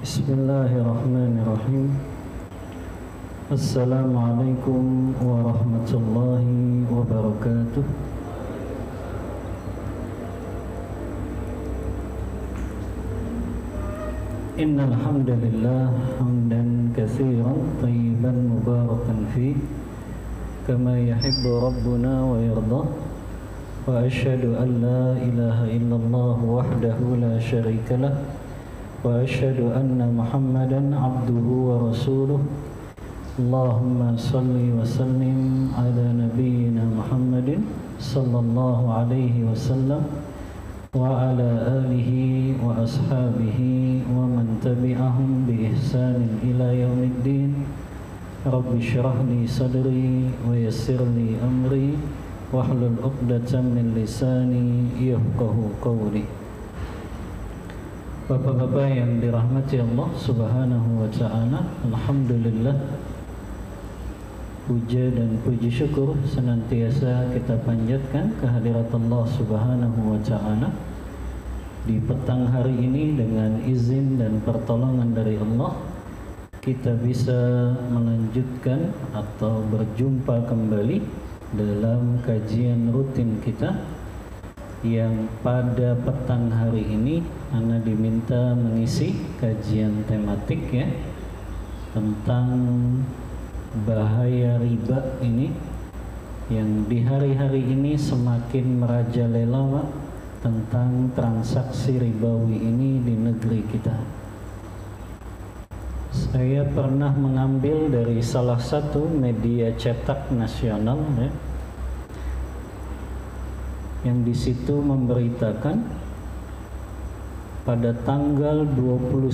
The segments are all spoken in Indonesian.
Bismillahirrahmanirrahim. Assalamualaikum warahmatullahi wabarakatuh. Innal hamdalillah hamdan katsiran thayyiban mubarakan fi kama yuhibbu rabbuna wa yarda. Wa asyhadu an la ilaha illallah wahdahu la syarika lah. Wa asyhadu anna Muhammadan abduhu wa rasuluh. Allahumma salli wa sallim ala nabiyyina Muhammadin sallallahu alaihi wasallam wa ala alihi wa ashabihi wa man tabi'ahum bi ihsanin ila yaumiddin. Rabbi shrah li sadri wa yassir li amri wahlul 'uqdatam min lisani yafqahu qawli. Bapak-bapak yang dirahmati Allah Subhanahu wa ta'ala, alhamdulillah, puja dan puji syukur senantiasa kita panjatkan kehadirat Allah Subhanahu wa ta'ala. Di petang hari ini dengan izin dan pertolongan dari Allah, kita bisa melanjutkan atau berjumpa kembali dalam kajian rutin kita yang pada petang hari ini Ana diminta mengisi kajian tematik ya tentang bahaya riba ini yang di hari-hari ini semakin merajalela tentang transaksi ribawi ini di negeri kita. Saya pernah mengambil dari salah satu media cetak nasional ya, yang di situ memberitakan pada tanggal 21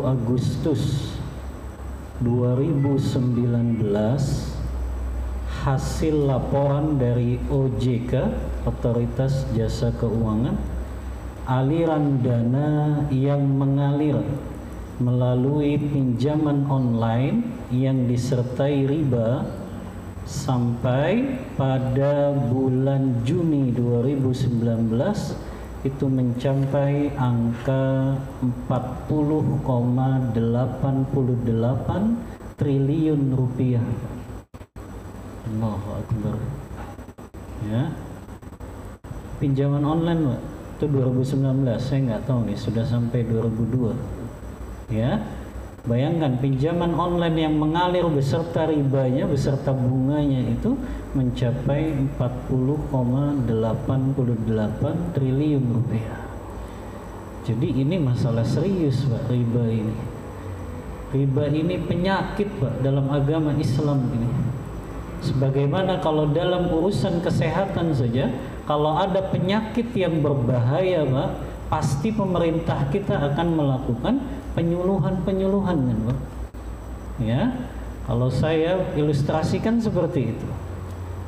Agustus 2019 hasil laporan dari OJK, Otoritas Jasa Keuangan, aliran dana yang mengalir melalui pinjaman online yang disertai riba sampai pada bulan Juni 2019 itu mencapai angka 40,88 triliun rupiah. Allahu Akbar. Ya. Pinjaman online, Pak, itu 2019. Saya nggak tahu nih sudah sampai 2002. Ya. Bayangkan pinjaman online yang mengalir beserta ribanya, beserta bunganya itu mencapai 40,88 triliun rupiah. Jadi ini masalah serius, Pak, riba ini. Riba ini penyakit, Pak, dalam agama Islam ini. Sebagaimana kalau dalam urusan kesehatan saja, kalau ada penyakit yang berbahaya, Pak, pasti pemerintah kita akan melakukan penyuluhan-penyuluhan kan, Pak? Ya, kalau saya ilustrasikan seperti itu.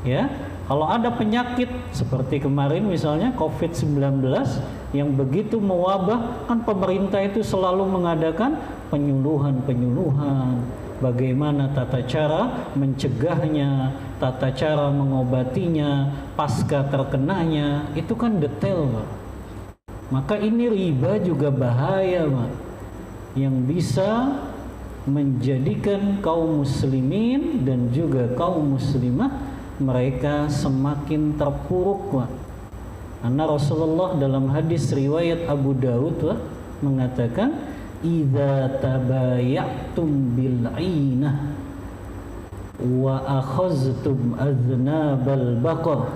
Ya, kalau ada penyakit seperti kemarin misalnya COVID-19 yang begitu mewabah, kan pemerintah itu selalu mengadakan penyuluhan-penyuluhan. Bagaimana tata cara mencegahnya, tata cara mengobatinya, pasca terkenanya, itu kan detail, Pak. Maka ini riba juga bahaya, Pak, yang bisa menjadikan kaum muslimin dan juga kaum muslimah mereka semakin terpuruk, Pak. Karena Rasulullah dalam hadis riwayat Abu Daud mengatakan, "Idza tabayatum bil 'ainah wa akhaztum aznabal baqar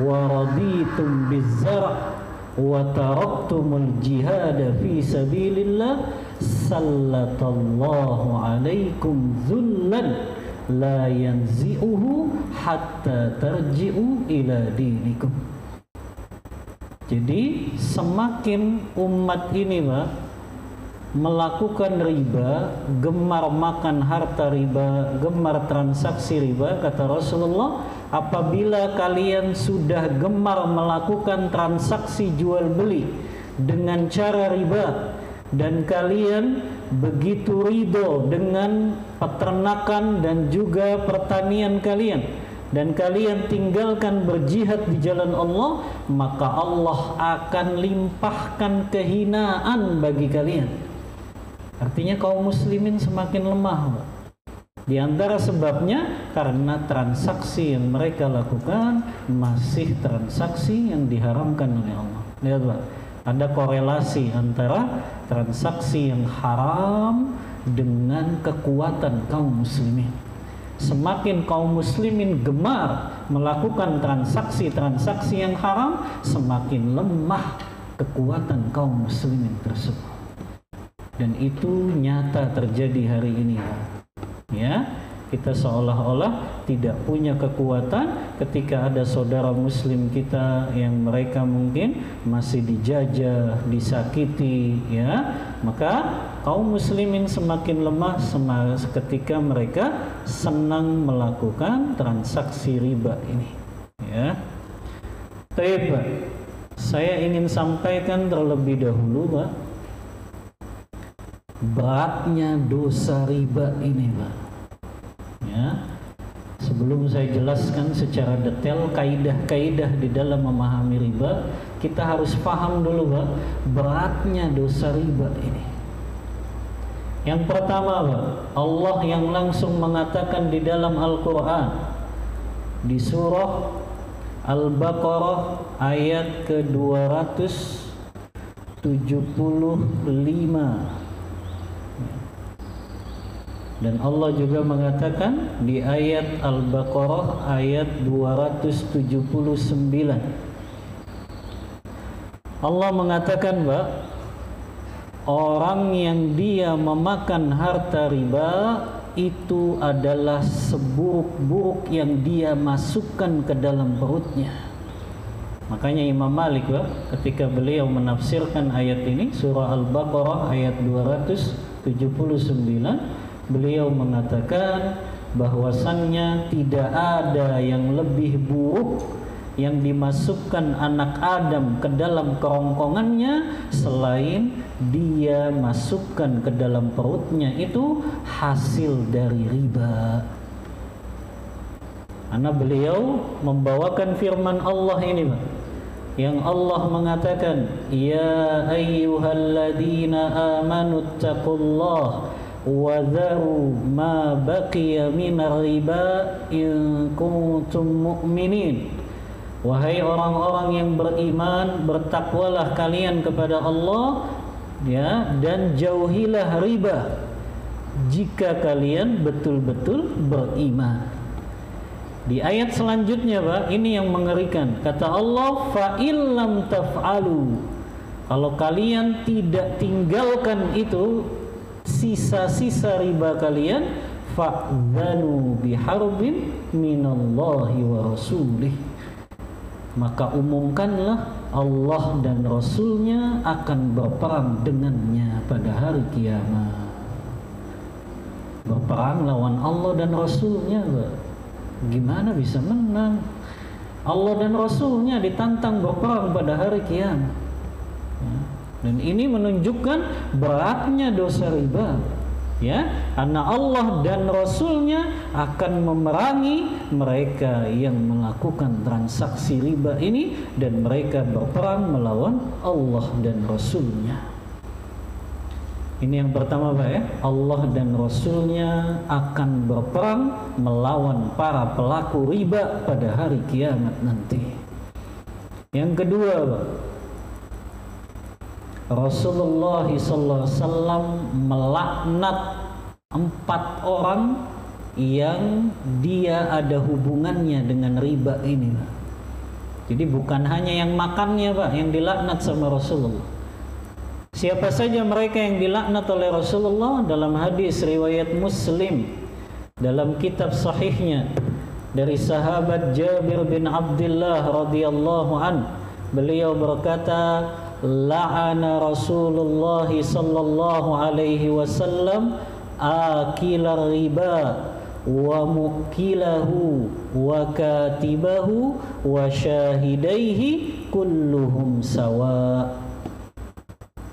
wa raditum biz zar' wa taraktumul jihada fi sabilillah sallatallahu alaikum dzullan la yanzi'uhu hatta tarji'u ila dinikum." Jadi semakin umat ini, Pak, melakukan riba, gemar makan harta riba, gemar transaksi riba, kata Rasulullah, apabila kalian sudah gemar melakukan transaksi jual beli dengan cara riba dan kalian begitu ridho dengan peternakan dan juga pertanian kalian dan kalian tinggalkan berjihad di jalan Allah, maka Allah akan limpahkan kehinaan bagi kalian. Artinya kaum muslimin semakin lemah, Pak. Di antara sebabnya karena transaksi yang mereka lakukan masih transaksi yang diharamkan oleh Allah. Lihat, Pak, ada korelasi antara transaksi yang haram dengan kekuatan kaum muslimin. Semakin kaum muslimin gemar melakukan transaksi-transaksi yang haram, semakin lemah kekuatan kaum muslimin tersebut. Dan itu nyata terjadi hari ini, ya. Kita seolah-olah tidak punya kekuatan ketika ada saudara muslim kita yang mereka mungkin masih dijajah, disakiti, ya. Maka kaum muslimin semakin lemah ketika mereka senang melakukan transaksi riba ini, ya. Baik, Pak. Saya ingin sampaikan terlebih dahulu, Pak, beratnya dosa riba ini, Pak. Ya, sebelum saya jelaskan secara detail kaidah-kaidah di dalam memahami riba, kita harus paham dulu, Pak, beratnya dosa riba ini. Yang pertama, Pak, Allah yang langsung mengatakan di dalam Al-Quran di surah Al-Baqarah ayat ke-275. Dan Allah juga mengatakan di ayat Al-Baqarah ayat 279. Allah mengatakan, Pak, orang yang dia memakan harta riba itu adalah seburuk-buruk yang dia masukkan ke dalam perutnya. Makanya Imam Malik, Pak, ketika beliau menafsirkan ayat ini, surah Al-Baqarah ayat 279, beliau mengatakan bahwasannya tidak ada yang lebih buruk yang dimasukkan anak Adam ke dalam kerongkongannya selain dia masukkan ke dalam perutnya itu hasil dari riba. Karena beliau membawakan firman Allah ini, Pak, yang Allah mengatakan, ya ayyuhalladzina amanu taqullaha wa dharu ma baqiya minar riba in kuntum mu'minin. Wahai orang-orang yang beriman, bertakwalah kalian kepada Allah, ya, dan jauhilah riba jika kalian betul-betul beriman. Di ayat selanjutnya, Pak, ini yang mengerikan. Kata Allah, fa illam taf'alu, kalau kalian tidak tinggalkan itu sisa-sisa riba kalian, fa'dzanu biharbin minallahi wa rasulih, maka umumkanlah Allah dan Rasulnya akan berperang dengannya pada hari kiamat. Berperang lawan Allah dan Rasulnya, Pak. Gimana bisa menang? Allah dan Rasulnya ditantang berperang pada hari kiamat, ya. Dan ini menunjukkan beratnya dosa riba, ya, karena Allah dan Rasulnya akan memerangi mereka yang melakukan transaksi riba ini, dan mereka berperang melawan Allah dan Rasulnya. Ini yang pertama, Pak, ya. Allah dan Rasulnya akan berperang melawan para pelaku riba pada hari kiamat nanti. Yang kedua, Pak, Rasulullah SAW melaknat 4 orang yang dia ada hubungannya dengan riba ini, Pak. Jadi bukan hanya yang makannya, Pak, yang dilaknat sama Rasulullah. Siapa saja mereka yang dilaknat oleh Rasulullah? Dalam hadis riwayat Muslim dalam kitab sahihnya dari sahabat Jabir bin Abdullah radhiyallahu an, beliau berkata, la'ana Rasulullah sallallahu alaihi wasallam akilar riba wa mukilahu wa katibahu wa syahidaihi kulluhum sawa.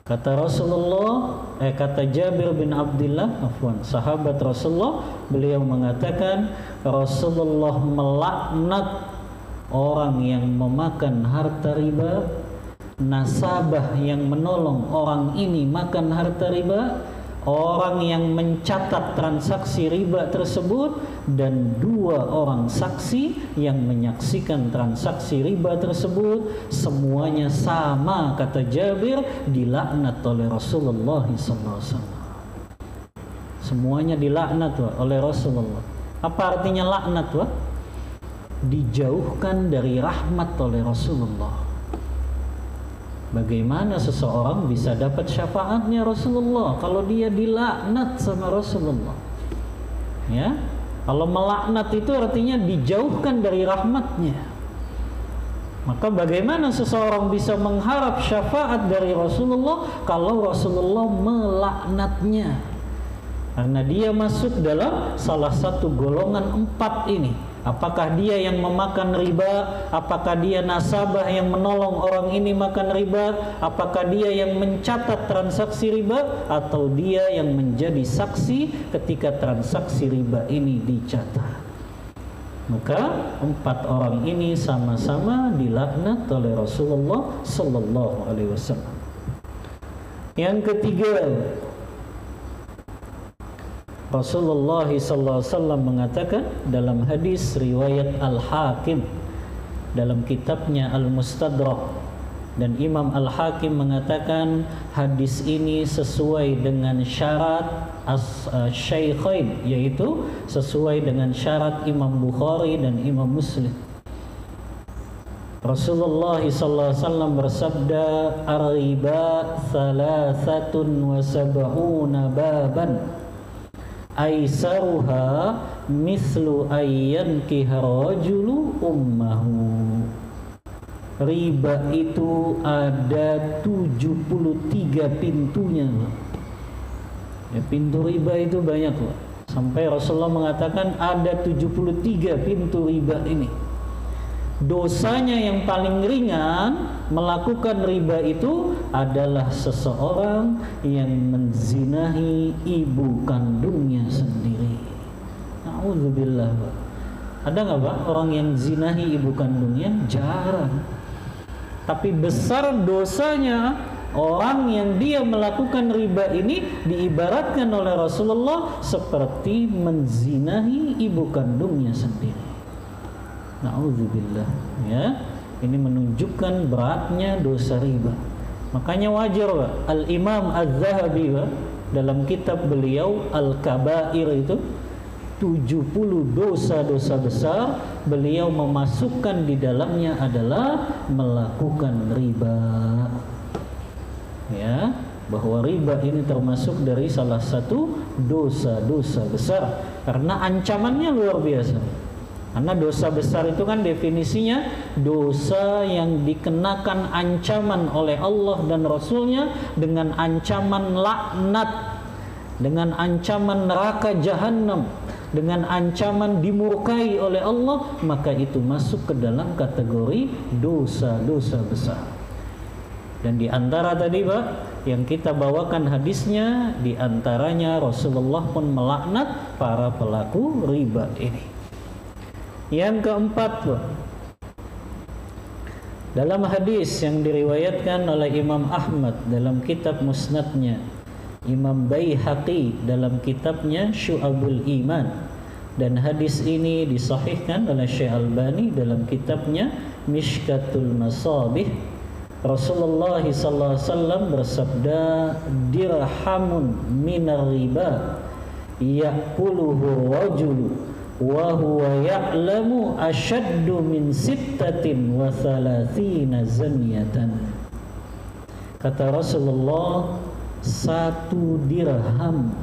Kata Rasulullah, kata Jabir bin Abdullah, sahabat Rasulullah, beliau mengatakan Rasulullah melaknat orang yang memakan harta riba, nasabah yang menolong orang ini makan harta riba, orang yang mencatat transaksi riba tersebut dan 2 orang saksi yang menyaksikan transaksi riba tersebut, semuanya sama, kata Jabir, dilaknat oleh Rasulullah SAW. Semuanya dilaknat oleh Rasulullah. Apa artinya laknat? Dijauhkan dari rahmat oleh Rasulullah. Bagaimana seseorang bisa dapat syafaatnya Rasulullah kalau dia dilaknat sama Rasulullah? Ya, kalau melaknat itu artinya dijauhkan dari rahmatnya. Maka bagaimana seseorang bisa mengharap syafaat dari Rasulullah kalau Rasulullah melaknatnya? Karena dia masuk dalam salah satu golongan 4 ini. Apakah dia yang memakan riba? Apakah dia nasabah yang menolong orang ini makan riba? Apakah dia yang mencatat transaksi riba? Atau dia yang menjadi saksi ketika transaksi riba ini dicatat? Maka 4 orang ini sama-sama dilaknat oleh Rasulullah Sallallahu Alaihi Wasallam. Yang ketiga, Rasulullah SAW mengatakan dalam hadis riwayat Al-Hakim dalam kitabnya Al-Mustadrak, dan Imam Al-Hakim mengatakan hadis ini sesuai dengan syarat Syaikhain, yaitu sesuai dengan syarat Imam Bukhari dan Imam Muslim. Rasulullah SAW bersabda, "Ar-riba 73 baban, aisaruha mislu ayyankiha rajulu ummahu." Riba itu ada 73 pintunya. Ya, pintu riba itu banyak loh. Sampai Rasulullah mengatakan ada 73 pintu riba ini. Dosanya yang paling ringan melakukan riba itu adalah seseorang yang menzinahi ibu kandungnya sendiri. Na'udzubillah. Ada nggak Pak orang yang zinahi ibu kandungnya? Jarang. Tapi besar dosanya orang yang dia melakukan riba ini diibaratkan oleh Rasulullah seperti menzinahi ibu kandungnya sendiri. Na'udzubillah, ya. Ini menunjukkan beratnya dosa riba. Makanya wajar Al-Imam Az-Zahabi dalam kitab beliau Al-Kabair itu 70 dosa-dosa besar, beliau memasukkan di dalamnya adalah melakukan riba. Ya, bahwa riba ini termasuk dari salah satu dosa-dosa besar karena ancamannya luar biasa. Karena dosa besar itu kan definisinya dosa yang dikenakan ancaman oleh Allah dan Rasulnya dengan ancaman laknat, dengan ancaman neraka jahanam, dengan ancaman dimurkai oleh Allah, maka itu masuk ke dalam kategori dosa-dosa besar. Dan di antara tadi Pak yang kita bawakan hadisnya, di antaranya Rasulullah pun melaknat para pelaku riba ini. Yang keempat, dalam hadis yang diriwayatkan oleh Imam Ahmad dalam kitab Musnadnya, Imam Baihaqi dalam kitabnya Syu'abul Iman, dan hadis ini disahihkan oleh Syekh Albani dalam kitabnya Mishkatul Masabih. Rasulullah SAW bersabda, "Dirhamun minar riba ya'kuluhu rajulu wa huwa ya'lamu ashaddu min 36 zaniyatan." Kata Rasulullah, 1 dirham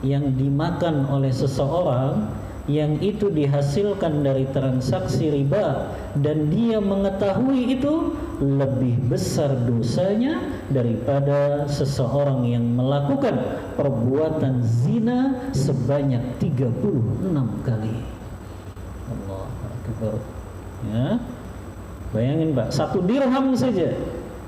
yang dimakan oleh seseorang yang itu dihasilkan dari transaksi riba dan dia mengetahui itu, lebih besar dosanya daripada seseorang yang melakukan perbuatan zina sebanyak 36 kali. Allahu Akbar. Ya. Bayangin Pak, 1 dirham saja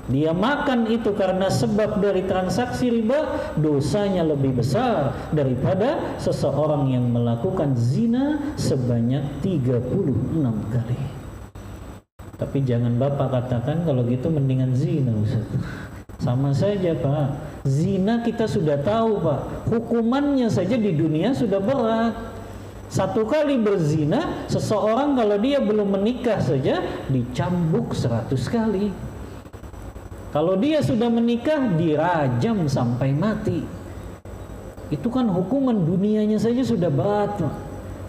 dia makan itu karena sebab dari transaksi riba, dosanya lebih besar daripada seseorang yang melakukan zina sebanyak 36 kali. Tapi jangan Bapak katakan kalau gitu mendingan zina Ustaz. Sama saja Pak. Zina kita sudah tahu Pak, hukumannya saja di dunia sudah berat. Satu kali berzina, seseorang kalau dia belum menikah saja dicambuk 100 kali. Kalau dia sudah menikah, dirajam sampai mati. Itu kan hukuman dunianya saja sudah berat Pak.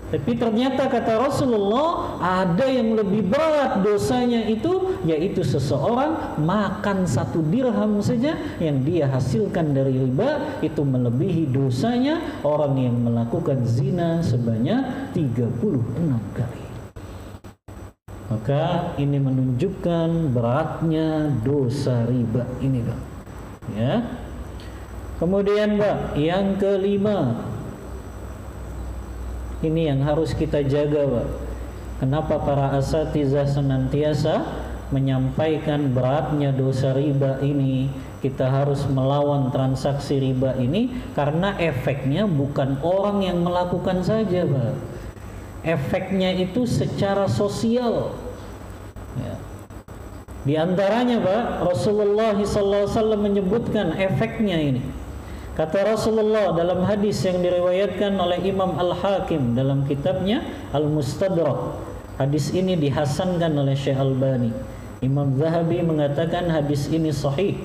Tapi ternyata kata Rasulullah, ada yang lebih berat dosanya itu, yaitu seseorang makan 1 dirham saja yang dia hasilkan dari riba, itu melebihi dosanya orang yang melakukan zina sebanyak 36 kali. Maka ini menunjukkan beratnya dosa riba ini Pak. Ya. Kemudian Pak, yang kelima, ini yang harus kita jaga Pak. Kenapa para asatizah senantiasa menyampaikan beratnya dosa riba ini? Kita harus melawan transaksi riba ini karena efeknya bukan orang yang melakukan saja Pak. Efeknya itu secara sosial ya. Di antaranya Pak, Rasulullah SAW menyebutkan efeknya ini. Kata Rasulullah dalam hadis yang diriwayatkan oleh Imam Al-Hakim dalam kitabnya Al-Mustadrak. Hadis ini dihasankan oleh Syekh Albani. Imam Zahabi mengatakan hadis ini sahih.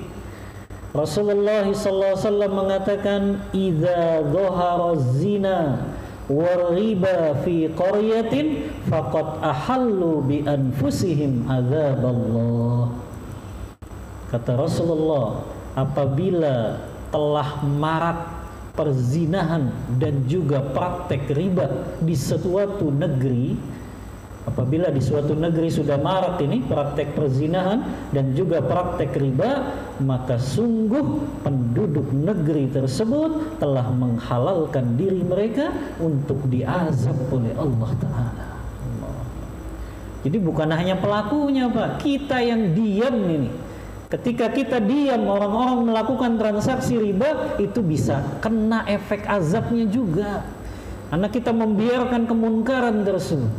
Rasulullah SAW mengatakan, "Idza dhahara zina wa riba fi qaryatin faqad ahallu bi anfusihim adzaballah." Kata Rasulullah, apabila telah marak perzinahan dan juga praktek riba di suatu negeri, apabila di suatu negeri sudah marak ini praktek perzinahan dan juga praktek riba, maka sungguh penduduk negeri tersebut telah menghalalkan diri mereka untuk diazab oleh Allah Ta'ala. Jadi bukan hanya pelakunya Pak, kita yang diam ini. Ketika kita diam, orang-orang melakukan transaksi riba, itu bisa kena efek azabnya juga. Karena kita membiarkan kemunkaran tersebut.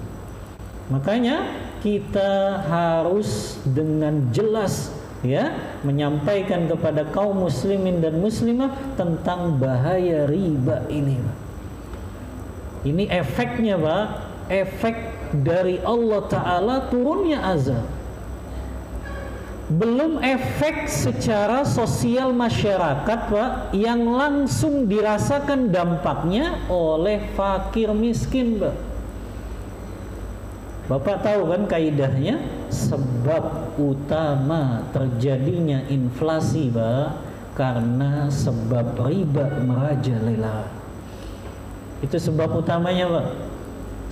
Makanya kita harus dengan jelas ya menyampaikan kepada kaum muslimin dan muslimah tentang bahaya riba ini. Ini efeknya Pak, efek dari Allah Ta'ala turunnya azab. Belum efek secara sosial masyarakat Pak, yang langsung dirasakan dampaknya oleh fakir miskin Pak. Bapak tahu kan kaidahnya, sebab utama terjadinya inflasi Pak, karena sebab riba merajalela. Itu sebab utamanya Pak.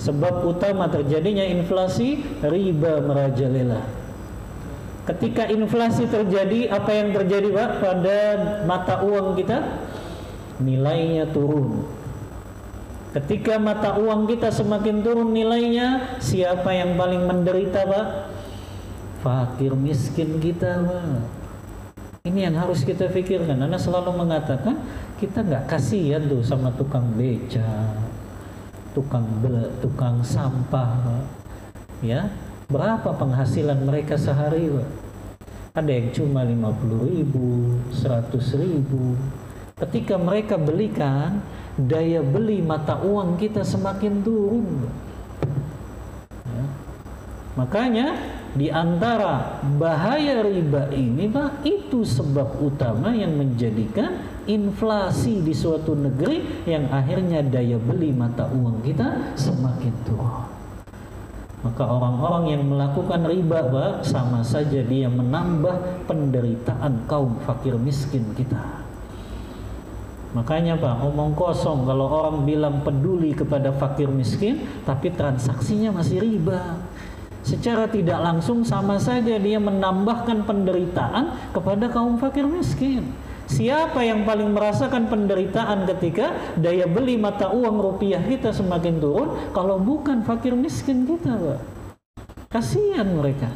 Sebab utama terjadinya inflasi, riba merajalela. Ketika inflasi terjadi, apa yang terjadi Pak pada mata uang kita? Nilainya turun. Ketika mata uang kita semakin turun nilainya, siapa yang paling menderita Pak? Fakir miskin kita Pak. Ini yang harus kita pikirkan. Anda selalu mengatakan kita nggak kasihan tuh sama tukang beca, tukang sampah Pak. Ya, berapa penghasilan mereka sehari Pak? Ada yang cuma 50.000, 100.000. Ketika mereka belikan, daya beli mata uang kita semakin turun. Ya. Makanya di antara bahaya riba ini Pak, itu sebab utama yang menjadikan inflasi di suatu negeri yang akhirnya daya beli mata uang kita semakin turun. Maka orang-orang yang melakukan riba Pak, sama saja dia menambah penderitaan kaum fakir miskin kita. Makanya Pak, omong kosong kalau orang bilang peduli kepada fakir miskin tapi transaksinya masih riba. Secara tidak langsung sama saja dia menambahkan penderitaan kepada kaum fakir miskin. Siapa yang paling merasakan penderitaan ketika daya beli mata uang rupiah kita semakin turun? Kalau bukan fakir miskin kita Pak. Kasihan mereka.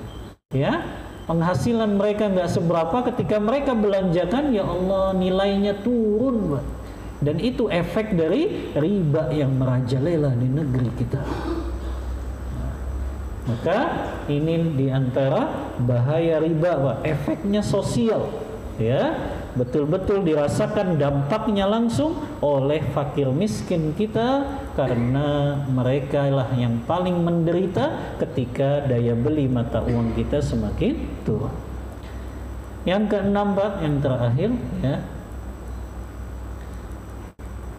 Ya, penghasilan mereka nggak seberapa, ketika mereka belanjakan, ya Allah nilainya turun Pak. Dan itu efek dari riba yang merajalela di negeri kita. Maka ini diantara bahaya riba Pak, efeknya sosial. Ya, betul-betul dirasakan dampaknya langsung oleh fakir miskin kita, karena mereka lah yang paling menderita ketika daya beli mata uang kita semakin turun. Yang keenam, Pak, yang terakhir, ya,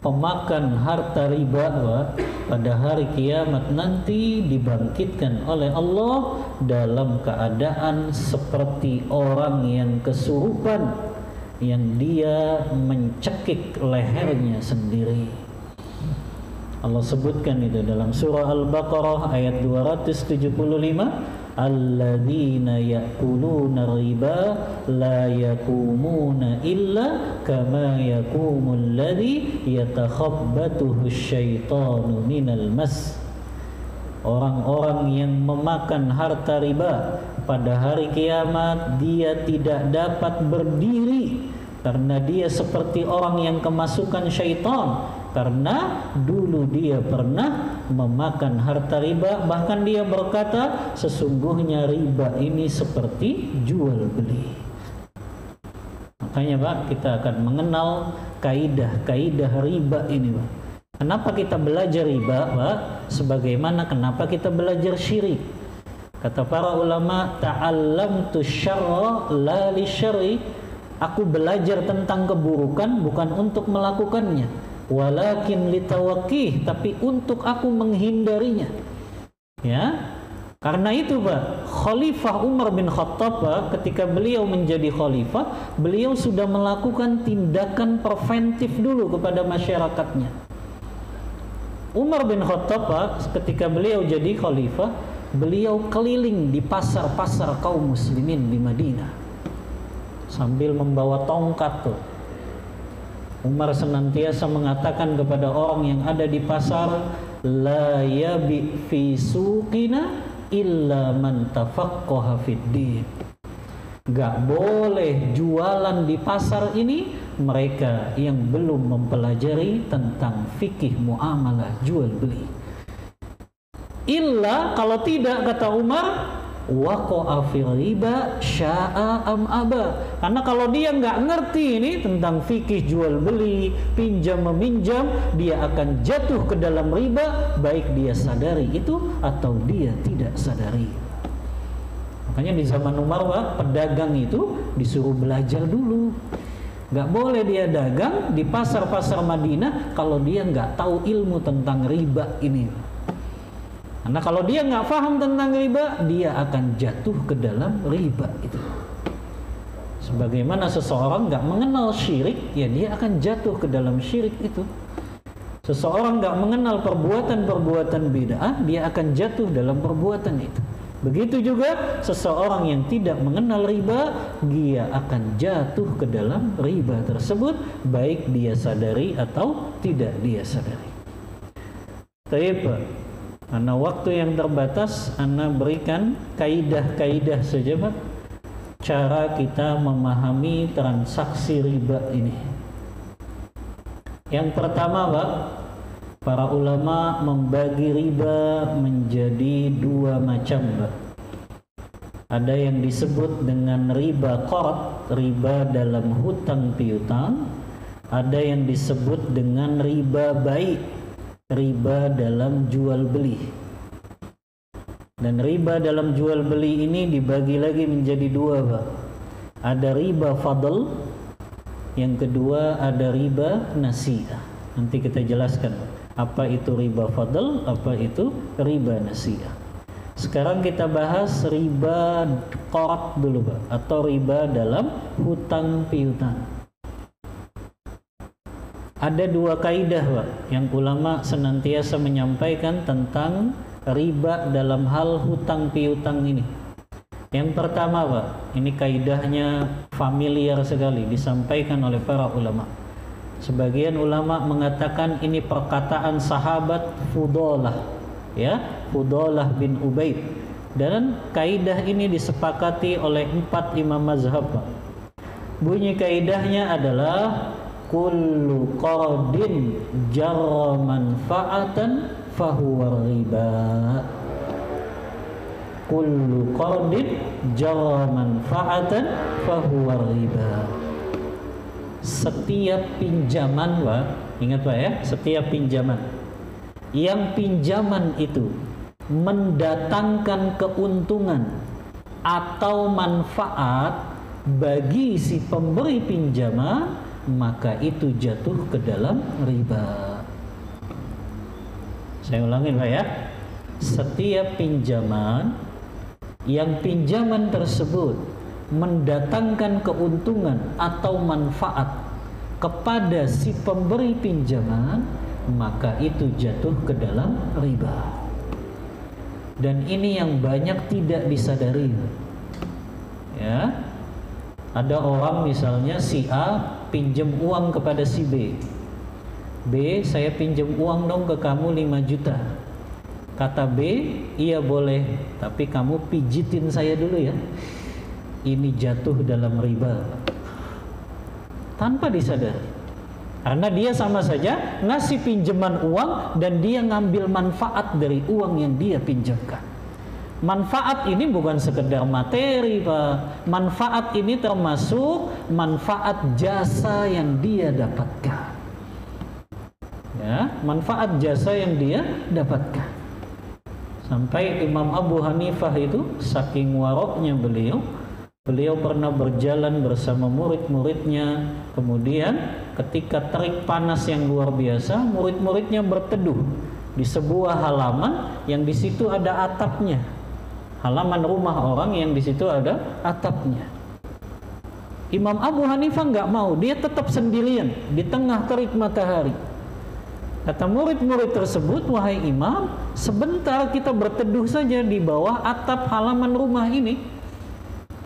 pemakan harta riba, Pak, pada hari kiamat nanti dibangkitkan oleh Allah dalam keadaan seperti orang yang kesurupan, yang dia mencekik lehernya sendiri. Allah sebutkan itu dalam surah Al-Baqarah ayat 275, alladzina ya'kuluna riba la yakumuna illa kama yakumul ladzi yatakhabbathu syaitanu minal mas. Orang-orang yang memakan harta riba pada hari kiamat, dia tidak dapat berdiri karena dia seperti orang yang kemasukan syaitan, karena dulu dia pernah memakan harta riba. Bahkan dia berkata, sesungguhnya riba ini seperti jual beli. Makanya, Pak, kita akan mengenal kaidah-kaidah riba ini, Pak. Kenapa kita belajar riba, Pak? Sebagaimana kenapa kita belajar syirik. Kata para ulama, ta'allamtu syarra la li syarri. Aku belajar tentang keburukan bukan untuk melakukannya, walakin litawaqih, tapi untuk aku menghindarinya. Ya. Karena itu, Pak, Khalifah Umar bin Khattab, Pak, ketika beliau menjadi khalifah, beliau sudah melakukan tindakan preventif dulu kepada masyarakatnya. Umar bin Khattab, Pak, ketika beliau jadi khalifah, beliau keliling di pasar-pasar kaum muslimin di Madinah sambil membawa tongkat tuh. Umar senantiasa mengatakan kepada orang yang ada di pasar, la yabi fi suqina illa man tafaqqaha fid din. Gak boleh jualan di pasar ini mereka yang belum mempelajari tentang fikih muamalah jual beli. Illa, kalau tidak, kata Umar, waqa'a fil riba sya'a am aba. Karena kalau dia nggak ngerti ini tentang fikih jual beli, pinjam meminjam, dia akan jatuh ke dalam riba, baik dia sadari itu atau dia tidak sadari. Makanya di zaman Umar, Pak, pedagang itu disuruh belajar dulu. Nggak boleh dia dagang di pasar-pasar Madinah kalau dia nggak tahu ilmu tentang riba ini. Karena kalau dia nggak paham tentang riba, dia akan jatuh ke dalam riba itu. Sebagaimana seseorang nggak mengenal syirik, ya dia akan jatuh ke dalam syirik itu. Seseorang nggak mengenal perbuatan-perbuatan bid'ah, dia akan jatuh dalam perbuatan itu. Begitu juga seseorang yang tidak mengenal riba, dia akan jatuh ke dalam riba tersebut, baik dia sadari atau tidak dia sadari. Baik, karena waktu yang terbatas, Ana berikan kaidah-kaidah saja, Pak, cara kita memahami transaksi riba ini. Yang pertama, Pak, para ulama membagi riba menjadi dua macam, Pak. Ada yang disebut dengan riba qard, riba dalam hutang piutang. Ada yang disebut dengan riba bai', riba dalam jual beli. Dan riba dalam jual beli ini dibagi lagi menjadi dua, Pak. Ada riba fadl, yang kedua ada riba nasi'ah. Nanti kita jelaskan apa itu riba fadl, apa itu riba nasi'ah. Sekarang kita bahas riba qard dulu, Pak, atau riba dalam hutang piutang. Ada dua kaidah, Pak, yang ulama senantiasa menyampaikan tentang riba dalam hal hutang piutang ini. Yang pertama, Pak, ini kaidahnya familiar sekali disampaikan oleh para ulama. Sebagian ulama mengatakan ini perkataan sahabat Fudalah, ya, Fudalah bin Ubaid. Dan kaidah ini disepakati oleh 4 imam mazhab, Pak. Bunyi kaidahnya adalah kullu qardin jarra manfa'atan fahuwa riba. Kullu qardin jarra manfa'atan fahuwa riba. setiap pinjaman, Pak, ingat Pak ya, setiap pinjaman yang pinjaman itu mendatangkan keuntungan atau manfaat bagi si pemberi pinjaman, maka itu jatuh ke dalam riba. Saya ulangin Pak ya, setiap pinjaman yang pinjaman tersebut mendatangkan keuntungan atau manfaat kepada si pemberi pinjaman, maka itu jatuh ke dalam riba. Dan ini yang banyak tidak disadari. Ya, ada orang misalnya si A pinjam uang kepada si B. B, saya pinjam uang dong ke kamu 5 juta. Kata B, iya boleh, tapi kamu pijitin saya dulu ya. Ini jatuh dalam riba. Tanpa disadari. Karena dia sama saja ngasih pinjaman uang dan dia ngambil manfaat dari uang yang dia pinjamkan. Manfaat ini bukan sekedar materi, Pak. Manfaat ini termasuk manfaat jasa yang dia dapatkan. Ya, manfaat jasa yang dia dapatkan. Sampai Imam Abu Hanifah itu saking waroknya beliau pernah berjalan bersama murid-muridnya. Kemudian ketika terik panas yang luar biasa, murid-muridnya berteduh di sebuah halaman yang di situ ada atapnya. Halaman rumah orang yang di situ ada atapnya. Imam Abu Hanifah nggak mau, dia tetap sendirian di tengah terik matahari. Kata murid-murid tersebut, wahai imam, sebentar kita berteduh saja di bawah atap halaman rumah ini.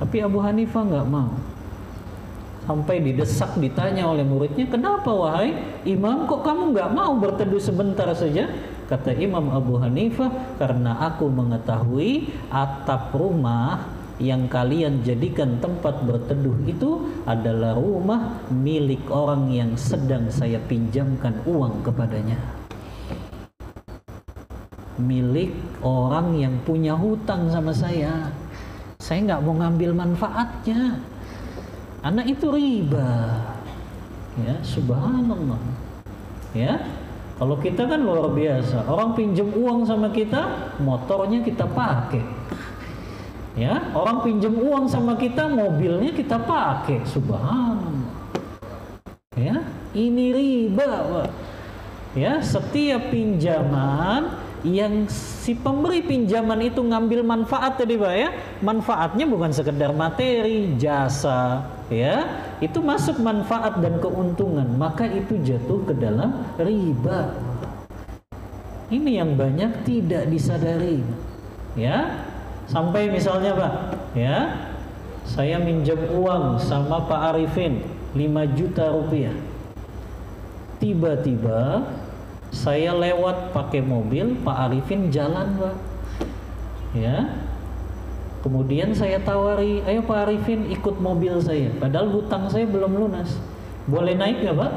Tapi Abu Hanifah nggak mau. Sampai didesak, ditanya oleh muridnya, kenapa wahai imam, kok kamu nggak mau berteduh sebentar saja? Kata Imam Abu Hanifah, karena aku mengetahui atap rumah yang kalian jadikan tempat berteduh itu adalah rumah milik orang yang sedang saya pinjamkan uang kepadanya. Milik orang yang punya hutang sama saya. Saya nggak mau ngambil manfaatnya. Anak itu riba. Ya, subhanallah. Ya. Kalau kita kan luar biasa. Orang pinjam uang sama kita, motornya kita pakai. Ya, orang pinjam uang sama kita, mobilnya kita pakai. Subhanallah. Ya, ini riba, Pak. Ya, setiap pinjaman yang si pemberi pinjaman itu ngambil manfaat tadi, Pak ya. Manfaatnya bukan sekedar materi, jasa, ya. Itu masuk manfaat dan keuntungan, maka itu jatuh ke dalam riba. Ini yang banyak tidak disadari. Ya. Sampai misalnya, Pak, ya. Saya minjam uang sama Pak Arifin 5 juta rupiah. Tiba-tiba saya lewat pakai mobil, Pak Arifin jalan, Pak. Ya. Kemudian saya tawari, ayo Pak Arifin ikut mobil saya. Padahal hutang saya belum lunas. Boleh naik nggak, Pak?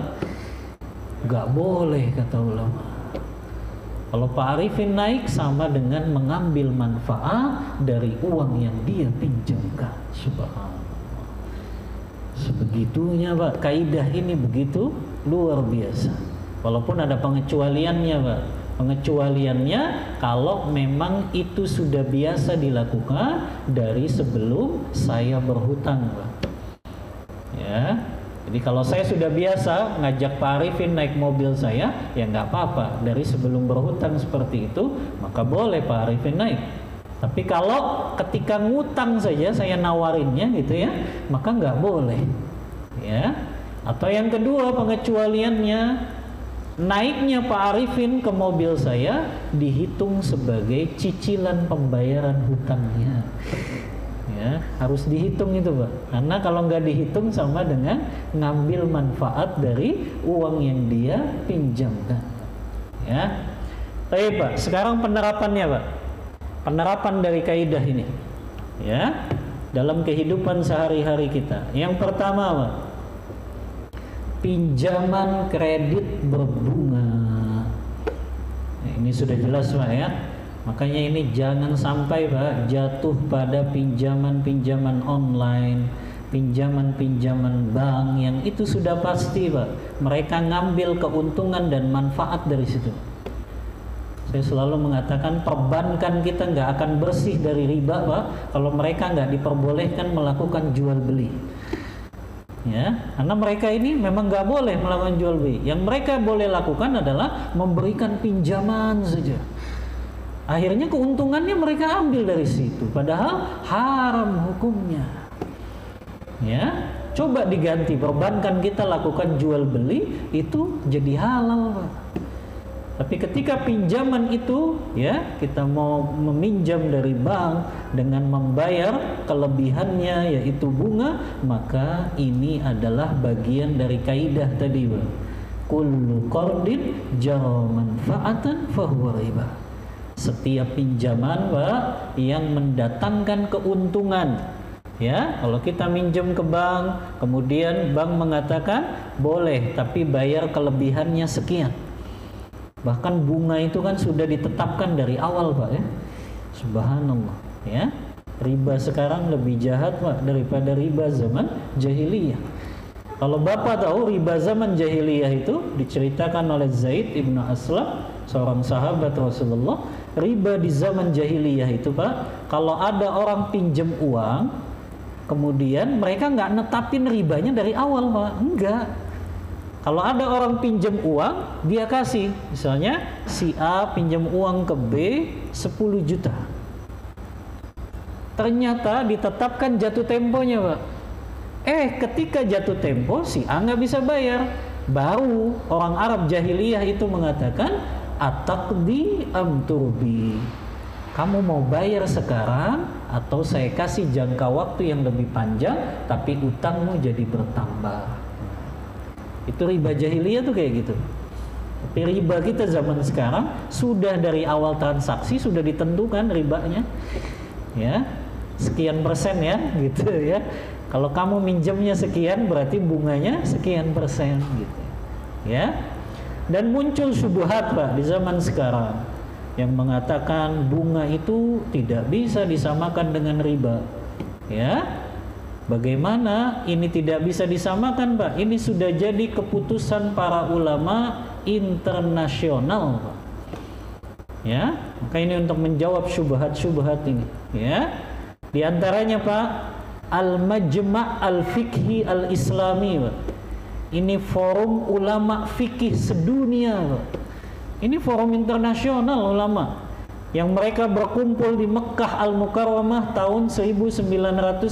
Nggak boleh, kata ulama. Kalau Pak Arifin naik sama dengan mengambil manfaat dari uang yang dia pinjamkan. Subhanallah. Sebegitunya, Pak. Kaidah ini begitu luar biasa. Walaupun ada pengecualiannya, Pak. Pengecualiannya kalau memang itu sudah biasa dilakukan dari sebelum saya berhutang, Pak. Ya. Jadi kalau saya sudah biasa ngajak Pak Arifin naik mobil saya, ya nggak apa-apa. Dari sebelum berhutang seperti itu, maka boleh Pak Arifin naik. Tapi kalau ketika ngutang saja saya nawarinnya gitu ya, maka nggak boleh. Ya. Atau yang kedua pengecualiannya, naiknya Pak Arifin ke mobil saya dihitung sebagai cicilan pembayaran hutangnya. Ya, harus dihitung itu, Pak. Karena kalau nggak dihitung sama dengan ngambil manfaat dari uang yang dia pinjamkan. Ya. Baik, Pak. Sekarang penerapannya, Pak. Penerapan dari kaidah ini. Ya. Dalam kehidupan sehari-hari kita. Yang pertama, Pak. Pinjaman kredit berbunga. Nah, ini sudah jelas, Pak ya. Makanya ini jangan sampai, Pak, jatuh pada pinjaman-pinjaman online, pinjaman-pinjaman bank yang itu sudah pasti Pak, mereka ngambil keuntungan dan manfaat dari situ. Saya selalu mengatakan perbankan kita nggak akan bersih dari riba Pak, kalau mereka nggak diperbolehkan melakukan jual beli. Ya, karena mereka ini memang nggak boleh melakukan jual beli. Yang mereka boleh lakukan adalah memberikan pinjaman saja. Akhirnya keuntungannya mereka ambil dari situ, padahal haram hukumnya. Ya, coba diganti perbankan kita lakukan jual beli, itu jadi halal Pak. Tapi ketika pinjaman itu ya kita mau meminjam dari bank dengan membayar kelebihannya yaitu bunga, maka ini adalah bagian dari kaidah tadi Pak. Kullu qardin jara manfaatan fahuwa riba. Setiap pinjaman Pak yang mendatangkan keuntungan, ya, kalau kita minjem ke bank, kemudian bank mengatakan boleh tapi bayar kelebihannya sekian. Bahkan bunga itu kan sudah ditetapkan dari awal Pak ya. Subhanallah ya. Riba sekarang lebih jahat Pak daripada riba zaman jahiliyah. Kalau Bapak tahu riba zaman jahiliyah itu diceritakan oleh Zaid ibnu Aslam, seorang sahabat Rasulullah. Riba di zaman jahiliyah itu Pak, kalau ada orang pinjam uang, kemudian mereka nggak netapin ribanya dari awal Pak. Enggak. Kalau ada orang pinjam uang, dia kasih, misalnya si A pinjam uang ke B 10 juta. Ternyata ditetapkan jatuh temponya Pak. Ketika jatuh tempo si A nggak bisa bayar. Baru orang Arab jahiliyah itu mengatakan, ataqdi am turbi. Kamu mau bayar sekarang atau saya kasih jangka waktu yang lebih panjang, tapi utangmu jadi bertambah. Itu riba jahiliyah tuh kayak gitu. Tapi riba kita zaman sekarang sudah dari awal transaksi sudah ditentukan ribanya. Ya. Sekian persen ya, gitu ya. Kalau kamu minjemnya sekian berarti bunganya sekian persen gitu. Ya. Dan muncul syubhat Pak di zaman sekarang yang mengatakan bunga itu tidak bisa disamakan dengan riba. Ya. Bagaimana ini tidak bisa disamakan Pak? Ini sudah jadi keputusan para ulama internasional Pak. Ya, maka ini untuk menjawab syubhat-syubhat ini. Ya, di antaranya Pak, Al-Majma' Al-Fiqhi Al-Islami Pak. Ini forum ulama fikih sedunia Pak. Ini forum internasional ulama yang mereka berkumpul di Mekkah Al-Mukarramah tahun 1986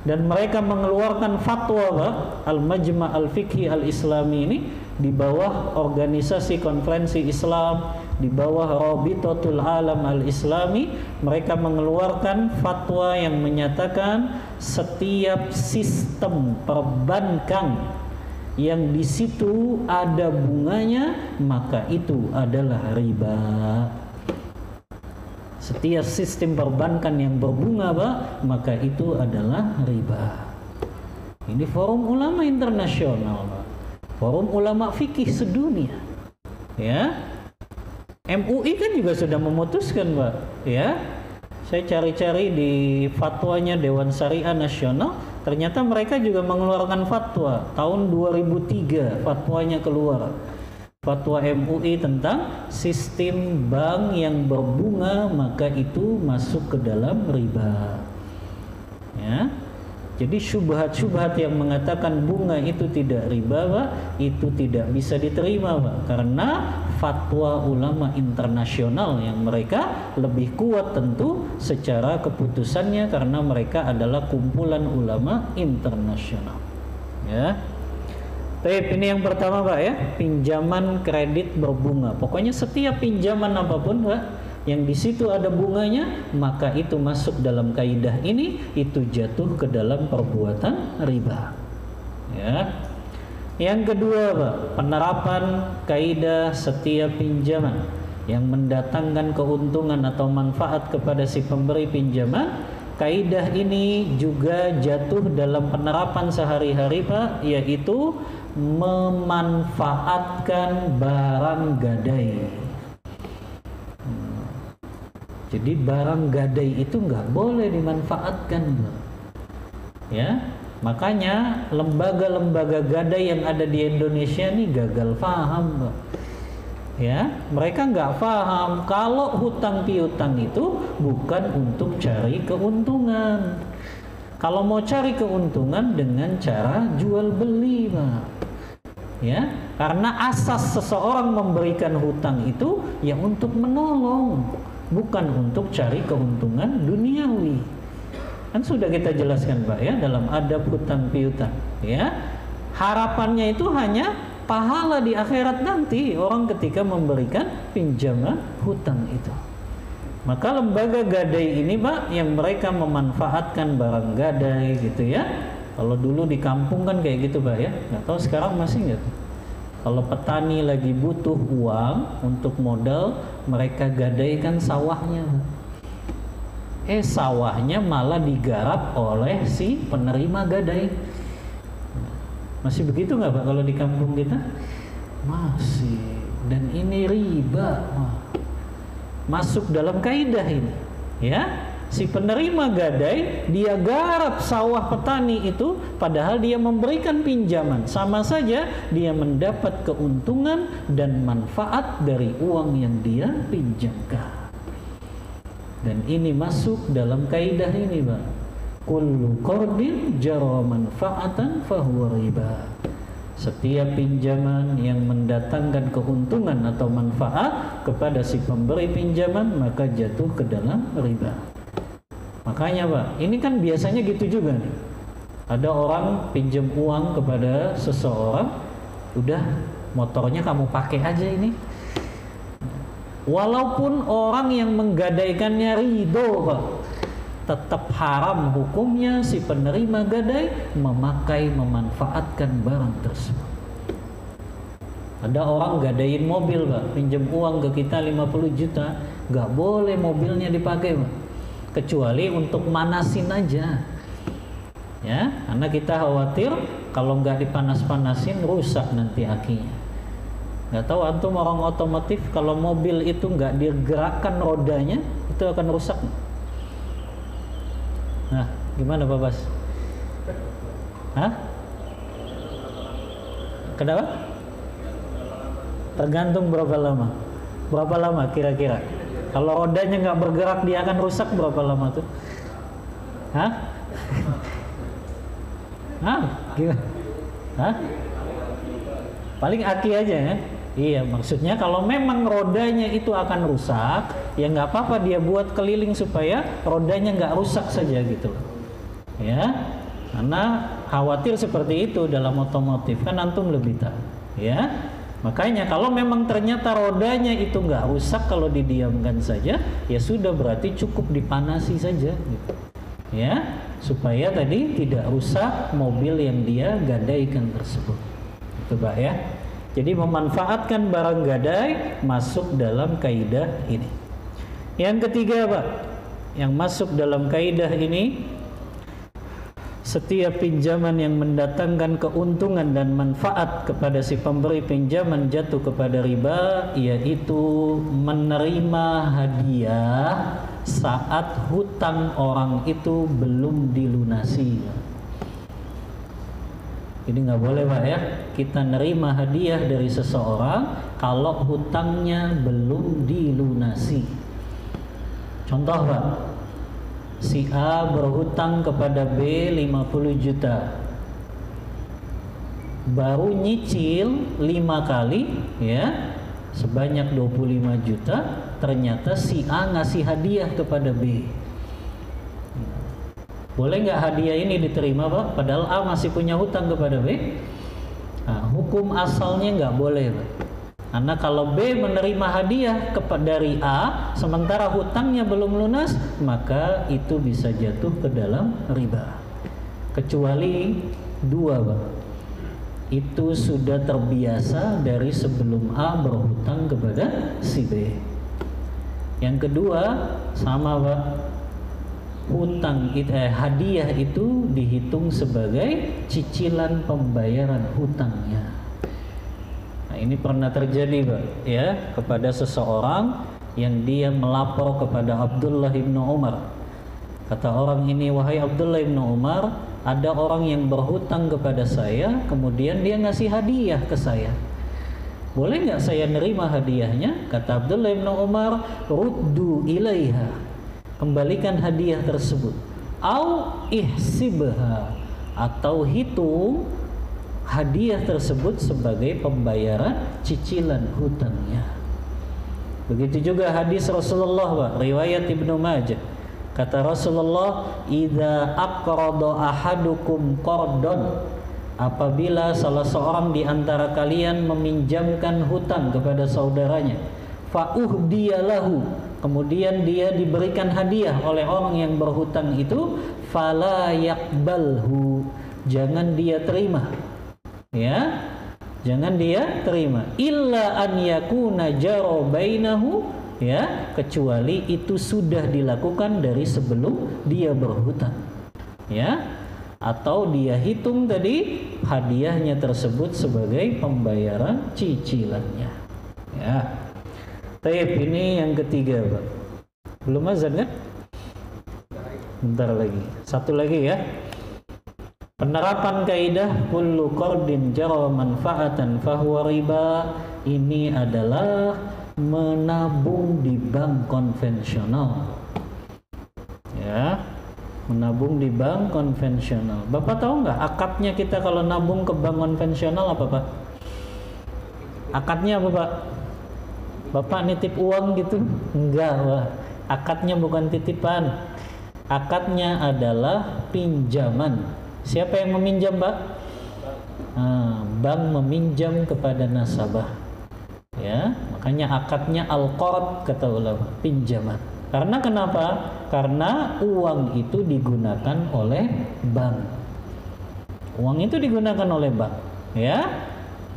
dan mereka mengeluarkan fatwa Pak, Al-Majma' Al-Fiqhi Al-Islami ini di bawah organisasi konferensi Islam, di bawah Rabitatul Alam Al-Islami. Mereka mengeluarkan fatwa yang menyatakan setiap sistem perbankan yang di situ ada bunganya, maka itu adalah riba. Setiap sistem perbankan yang berbunga Pak, maka itu adalah riba. Ini forum ulama internasional Pak. Forum ulama fikih sedunia. Ya. MUI kan juga sudah memutuskan Pak. Ya. Saya cari-cari di fatwanya Dewan Syariah Nasional, ternyata mereka juga mengeluarkan fatwa tahun 2003, fatwanya keluar. Fatwa MUI tentang sistem bank yang berbunga maka itu masuk ke dalam riba. Ya. Jadi syubhat-syubhat yang mengatakan bunga itu tidak riba Pak, itu tidak bisa diterima Pak, karena fatwa ulama internasional yang mereka lebih kuat tentu secara keputusannya karena mereka adalah kumpulan ulama internasional. Ya. Baik, ini yang pertama Pak ya, pinjaman kredit berbunga. Pokoknya setiap pinjaman apapun Pak yang di situ ada bunganya, maka itu masuk dalam kaidah ini, itu jatuh ke dalam perbuatan riba. Ya. Yang kedua Pak, penerapan kaidah setiap pinjaman yang mendatangkan keuntungan atau manfaat kepada si pemberi pinjaman. Kaidah ini juga jatuh dalam penerapan sehari-hari Pak, yaitu memanfaatkan barang gadai. Jadi barang gadai itu nggak boleh dimanfaatkan Pak. Ya, makanya lembaga-lembaga gadai yang ada di Indonesia ini gagal paham, Pak. Ya, mereka nggak paham kalau hutang piutang itu bukan untuk cari keuntungan. Kalau mau cari keuntungan dengan cara jual beli, Pak. Ya, karena asas seseorang memberikan hutang itu ya untuk menolong, bukan untuk cari keuntungan duniawi. Kan sudah kita jelaskan, Pak, ya, dalam adab hutang piutang. Ya, harapannya itu hanya pahala di akhirat nanti orang ketika memberikan pinjaman hutang itu. Maka lembaga gadai ini, Pak, yang mereka memanfaatkan barang gadai gitu ya. Kalau dulu di kampung kan kayak gitu, Pak, ya. Nggak tahu sekarang masih nggak tuh. Kalau petani lagi butuh uang untuk modal, mereka gadaikan sawahnya, Pak. Sawahnya malah digarap oleh si penerima gadai. Masih begitu nggak, Pak, kalau di kampung kita? Masih. Dan ini riba. Masuk dalam kaidah ini. Ya, si penerima gadai dia garap sawah petani itu, padahal dia memberikan pinjaman. Sama saja dia mendapat keuntungan dan manfaat dari uang yang dia pinjamkan. Dan ini masuk dalam kaidah ini, Pak. Kullu qardin jara manfaatan fahuwa riba. Setiap pinjaman yang mendatangkan keuntungan atau manfaat kepada si pemberi pinjaman maka jatuh ke dalam riba. Makanya, Pak, ini kan biasanya gitu juga nih. Ada orang pinjam uang kepada seseorang, udah motornya kamu pakai aja ini. Walaupun orang yang menggadaikannya ridho, Pak, tetap haram hukumnya si penerima gadai memanfaatkan barang tersebut. Ada orang gadaiin mobil, Pak, pinjam uang ke kita 50 juta, nggak boleh mobilnya dipakai, Pak, kecuali untuk manasin aja. Ya, karena kita khawatir kalau nggak dipanas-panasin rusak nanti akinya. Nggak tahu antum orang otomotif, kalau mobil itu nggak digerakkan rodanya itu akan rusak. Nah, gimana Pak Bas? Hah? Kenapa? Tergantung berapa lama. Berapa lama kira-kira? Kalau rodanya nggak bergerak dia akan rusak berapa lama tuh? Hah? Hah? Gimana? Hah? Paling aki aja ya? Iya, maksudnya kalau memang rodanya itu akan rusak, ya nggak apa-apa dia buat keliling supaya rodanya nggak rusak saja gitu. Ya, karena khawatir seperti itu dalam otomotif, kan antum lebih tahu. Ya, makanya kalau memang ternyata rodanya itu nggak rusak kalau didiamkan saja, ya sudah berarti cukup dipanasi saja gitu. Ya, supaya tadi tidak rusak mobil yang dia gadaikan tersebut. Itu, Pak, ya. Jadi memanfaatkan barang gadai masuk dalam kaidah ini. Yang ketiga, Pak, yang masuk dalam kaidah ini, setiap pinjaman yang mendatangkan keuntungan dan manfaat kepada si pemberi pinjaman jatuh kepada riba, yaitu menerima hadiah saat hutang orang itu belum dilunasi. Jadi nggak boleh, Pak, ya, kita nerima hadiah dari seseorang kalau hutangnya belum dilunasi. Contoh, Pak, si A berhutang kepada B 50 juta, baru nyicil 5 kali, ya, sebanyak 25 juta, ternyata si A ngasih hadiah kepada B. Boleh nggak hadiah ini diterima, Pak? Padahal A masih punya hutang kepada B. Nah, hukum asalnya nggak boleh, Pak. Karena kalau B menerima hadiah dari A sementara hutangnya belum lunas, maka itu bisa jatuh ke dalam riba. Kecuali dua, Pak. Itu sudah terbiasa dari sebelum A berhutang kepada si B. Yang kedua, sama, Pak. Hadiah itu dihitung sebagai cicilan pembayaran hutangnya. Nah, ini pernah terjadi, Pak, ya, kepada seseorang yang dia melapor kepada Abdullah bin Umar. Kata orang ini, wahai Abdullah bin Umar, ada orang yang berhutang kepada saya, kemudian dia ngasih hadiah ke saya. Boleh nggak saya nerima hadiahnya? Kata Abdullah bin Umar, ruddu ilaiha, kembalikan hadiah tersebut. Au ihsibha, atau hitung hadiah tersebut sebagai pembayaran cicilan hutangnya. Begitu juga hadis Rasulullah, Pak, riwayat Ibnu Majah. Kata Rasulullah, idza aqrada ahadukum qardon, apabila salah seorang di antara kalian meminjamkan hutang kepada saudaranya, fa uhdiyalahu, kemudian dia diberikan hadiah oleh orang yang berhutang itu, fala yaqbalhu, jangan dia terima. Ya, jangan dia terima. Illa an yakuna jaro bainahu, ya, kecuali itu sudah dilakukan dari sebelum dia berhutang. Ya, atau dia hitung tadi hadiahnya tersebut sebagai pembayaran cicilannya. Ya. Taib, ini yang ketiga, Pak. Belum azan kan? Bentar lagi. Satu lagi ya. Penerapan kaidah kullu qardin jara manfaatan fahuwa riba, ini adalah menabung di bank konvensional. Ya, menabung di bank konvensional. Bapak tahu nggak akadnya kita kalau nabung ke bank konvensional apa, Pak? Akadnya apa, Pak? Bapak nitip uang gitu? Enggak, Pak. Akadnya bukan titipan. Akadnya adalah pinjaman. Siapa yang meminjam, Pak? Bank meminjam kepada nasabah. Ya, makanya akadnya al-qard, kata ulama, pinjaman. Karena kenapa? Karena uang itu digunakan oleh bank. Uang itu digunakan oleh bank, ya.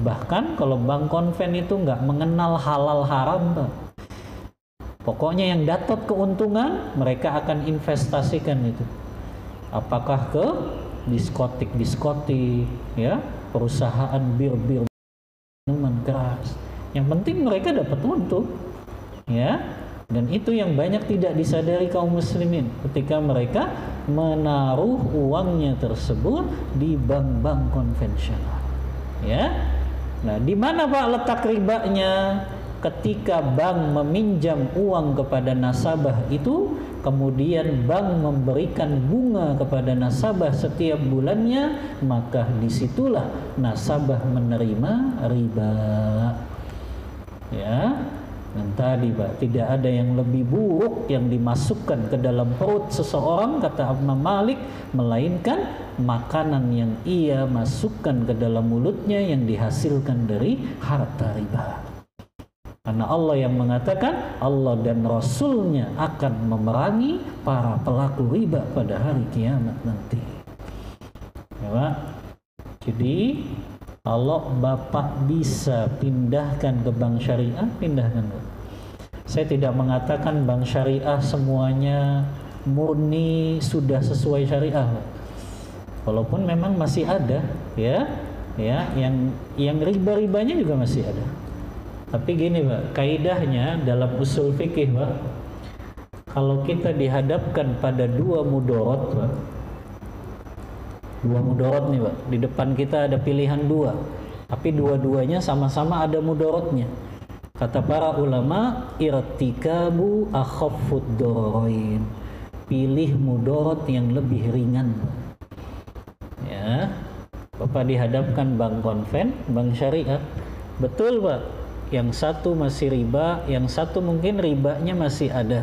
Bahkan kalau bank konven itu nggak mengenal halal haram, Pak. Pokoknya yang dapat keuntungan mereka akan investasikan itu. Apakah ke diskotik, ya, perusahaan bir minuman keras. Yang penting mereka dapat untung, ya. Dan itu yang banyak tidak disadari kaum muslimin ketika mereka menaruh uangnya tersebut di bank-bank konvensional, ya. Nah, di mana, Pak, letak ribanya? Ketika bank meminjam uang kepada nasabah itu, kemudian bank memberikan bunga kepada nasabah setiap bulannya, maka disitulah nasabah menerima riba. Ya, dan tadi, Pak, tidak ada yang lebih buruk yang dimasukkan ke dalam perut seseorang, kata Imam Malik, melainkan makanan yang ia masukkan ke dalam mulutnya yang dihasilkan dari harta riba. Karena Allah yang mengatakan Allah dan Rasulnya akan memerangi para pelaku riba pada hari kiamat nanti. Ya, Pak. Jadi kalau Bapak bisa pindahkan ke bank syariah, pindahkan. Saya tidak mengatakan bank syariah semuanya murni sudah sesuai syariah, Pak. Walaupun memang masih ada, ya, yang riba-ribanya juga masih ada. Tapi gini, Pak, kaidahnya dalam usul fikih, Pak, kalau kita dihadapkan pada dua mudorot, Pak, dua mudorot nih, Pak, di depan kita ada pilihan dua, tapi dua-duanya sama-sama ada mudorotnya. Kata para ulama, irtikabu akhaffud doroin, pilih mudorot yang lebih ringan. Ya, Bapak dihadapkan bank konven, bank syariah, betul, Pak. Yang satu masih riba, yang satu mungkin ribanya masih ada,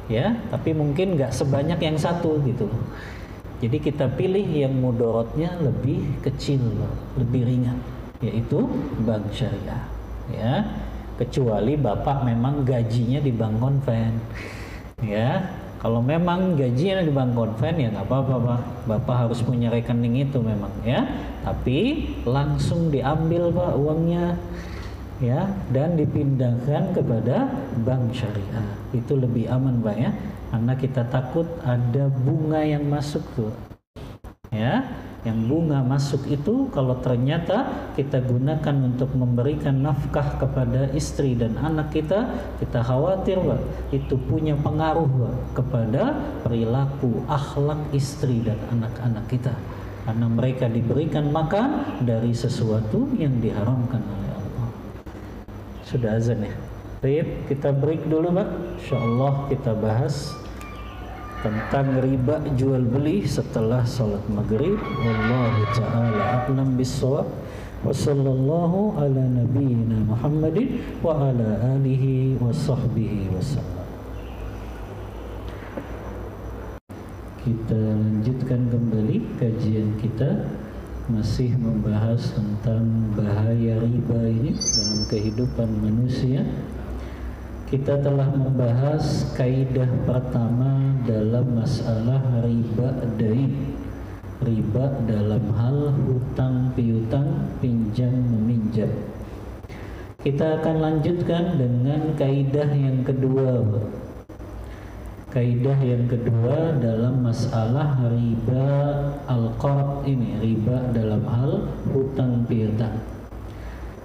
ya, tapi mungkin nggak sebanyak yang satu gitu. Jadi kita pilih yang mudorotnya lebih kecil, lebih ringan, yaitu bank syariah, ya. Kecuali Bapak memang gajinya di bank konven, ya. Kalau memang gajinya di bank konven, ya nggak apa-apa, Pak. Bapak harus punya rekening itu memang, ya. Tapi langsung diambil, Pak, uangnya, ya, dan dipindahkan kepada bank syariah. Itu lebih aman, Pak, ya, karena kita takut ada bunga yang masuk tuh, ya. Yang bunga masuk itu kalau ternyata kita gunakan untuk memberikan nafkah kepada istri dan anak kita khawatir Pak, itu punya pengaruh Pak, kepada perilaku akhlak istri dan anak-anak kita, karena mereka diberikan makan dari sesuatu yang diharamkan oleh Allah. Sudah azan ya? Baik, kita break dulu Pak. Insyaallah kita bahas tentang riba jual beli setelah salat maghrib. Wallahu ta'ala a'lam bissawab. Wa sallallahu ala nabiyyina Muhammadin wa ala alihi wa sahbihi wasallam. Kita lanjutkan kembali kajian kita, masih membahas tentang bahaya riba ini dalam kehidupan manusia. Kita telah membahas kaidah pertama dalam masalah riba dain. Riba dalam hal hutang piutang, pinjam meminjam. Kita akan lanjutkan dengan kaidah yang kedua. Kaidah yang kedua dalam masalah riba al-qard ini, riba dalam hal hutang piutang.